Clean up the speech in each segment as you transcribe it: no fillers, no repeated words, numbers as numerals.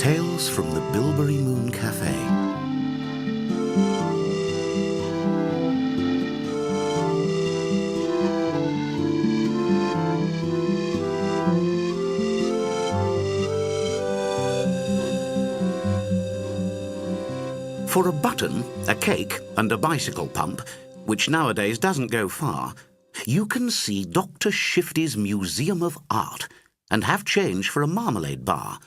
Tales from the Bilberry Moon Cafe. For a button, a cake, and a bicycle pump, which nowadays doesn't go far, you can see Doctor Shifty's Museum of Art and have change for a marmalade bar.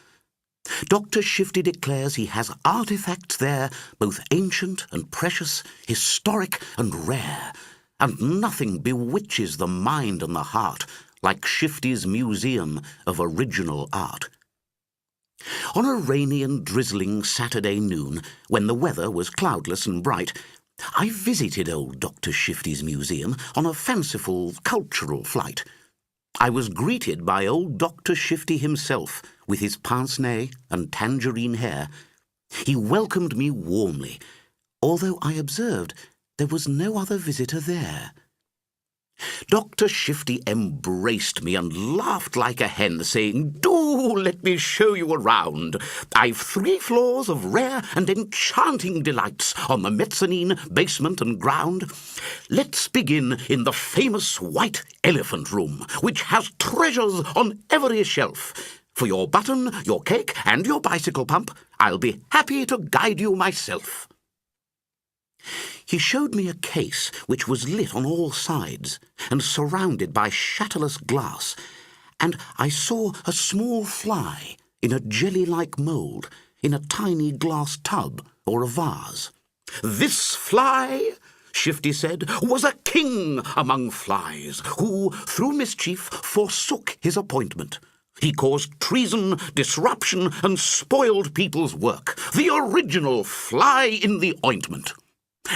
Dr. Shifty declares he has artifacts there, both ancient and precious, historic and rare, and nothing bewitches the mind and the heart like Shifty's Museum of Original Art. On a rainy and drizzling Saturday noon, when the weather was cloudless and bright, I visited old Dr. Shifty's museum on a fanciful cultural flight. I was greeted by old Dr. Shifty himself, with his pince-nez and tangerine hair. He welcomed me warmly, although I observed there was no other visitor there. Dr. Shifty embraced me and laughed like a hen, saying, "Do let me show you around. I've 3 floors of rare and enchanting delights on the mezzanine, basement and ground. Let's begin in the famous White Elephant Room, which has treasures on every shelf. For your button, your cake and your bicycle pump, I'll be happy to guide you myself." He showed me a case which was lit on all sides and surrounded by shutterless glass, and I saw a small fly in a jelly-like mould in a tiny glass tub or a vase. "This fly," Shifty said, "was a king among flies who, through mischief, forsook his appointment. He caused treason, disruption, and spoiled people's work. The original fly in the ointment."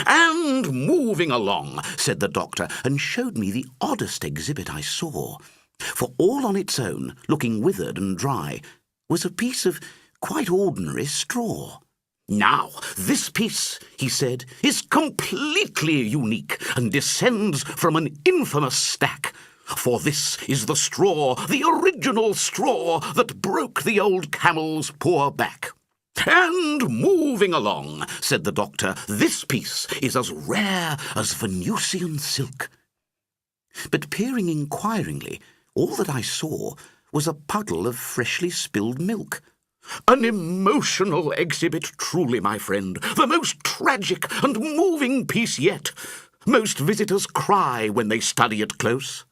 "And moving along," said the doctor, and showed me the oddest exhibit I saw. For all on its own, looking withered and dry, was a piece of quite ordinary straw. "Now, this piece," he said, "is completely unique and descends from an infamous stack. For this is the straw, the original straw that broke the old camel's poor back." "And moving along," said the doctor, "this piece is as rare as Venusian silk." But peering inquiringly, all that I saw was a puddle of freshly spilled milk. "An emotional exhibit, truly, my friend, the most tragic and moving piece yet. Most visitors cry when they study it close.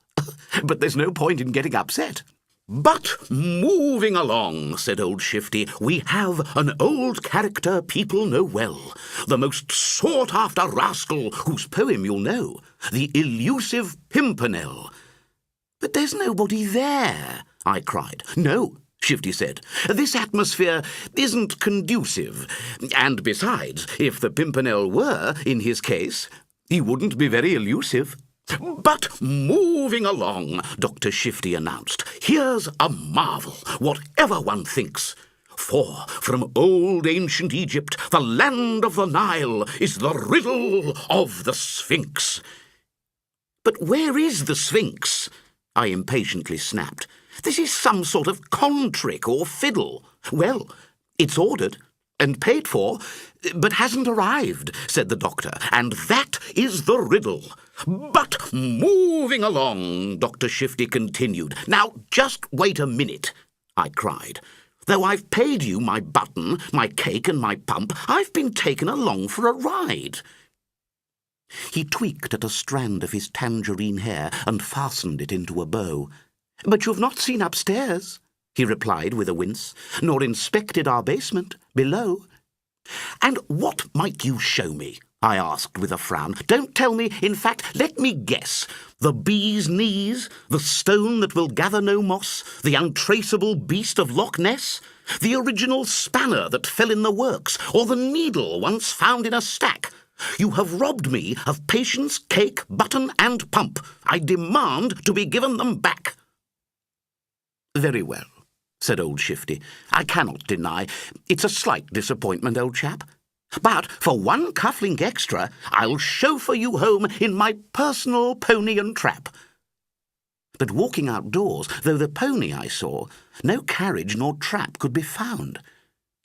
But there's no point in getting upset." "But moving along," said old Shifty, "we have an old character people know well, the most sought-after rascal whose poem you'll know, the elusive Pimpernel." "But there's nobody there," I cried. "No," Shifty said, "this atmosphere isn't conducive. And besides, if the Pimpernel were, in his case, he wouldn't be very elusive." "But moving along," Dr. Shifty announced, "here's a marvel, whatever one thinks. For from old ancient Egypt, the land of the Nile, is the riddle of the Sphinx." "But where is the Sphinx?" I impatiently snapped. "This is some sort of con trick or fiddle." "Well, it's ordered and paid for, but hasn't arrived," said the doctor, "and that is the riddle." "But moving along," Dr. Shifty continued. "Now, just wait a minute," I cried. "Though I've paid you my button, my cake and my pump, I've been taken along for a ride." He tweaked at a strand of his tangerine hair and fastened it into a bow. "But you've not seen upstairs," he replied with a wince, "nor inspected our basement below." "And what might you show me?" I asked with a frown. "Don't tell me, in fact, let me guess. The bee's knees, the stone that will gather no moss, the untraceable beast of Loch Ness, the original spanner that fell in the works, or the needle once found in a stack. You have robbed me of patience, cake, button, and pump. I demand to be given them back." "Very well," said old Shifty. "I cannot deny. It's a slight disappointment, old chap. But for 1 cufflink extra, I'll chauffeur you home in my personal pony and trap." But walking outdoors, though the pony I saw, no carriage nor trap could be found.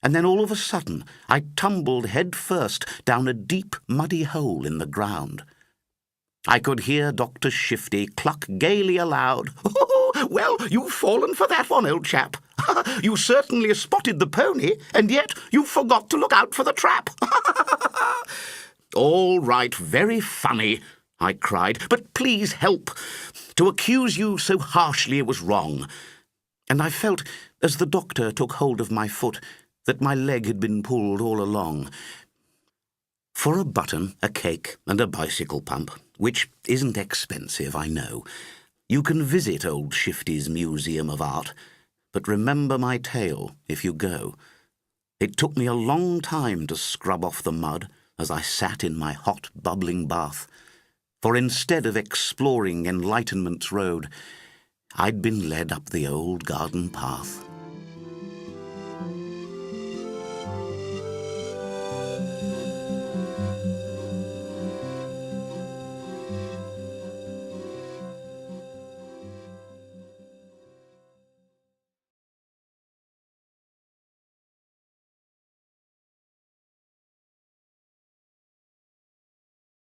and then all of a sudden I tumbled head first down a deep, muddy hole in the ground. I could hear Doctor Shifty cluck gaily aloud, "Oh, well, you've fallen for that one, old chap. You certainly spotted the pony, and yet you forgot to look out for the trap." "All right, very funny," I cried, "but please help. To accuse you so harshly was wrong." And I felt, as the doctor took hold of my foot, that my leg had been pulled all along. For a button, a cake, and a bicycle pump, which isn't expensive, I know, you can visit old Shifty's Museum of Art, but remember my tale if you go. It took me a long time to scrub off the mud as I sat in my hot, bubbling bath, for instead of exploring Enlightenment's road, I'd been led up the old garden path.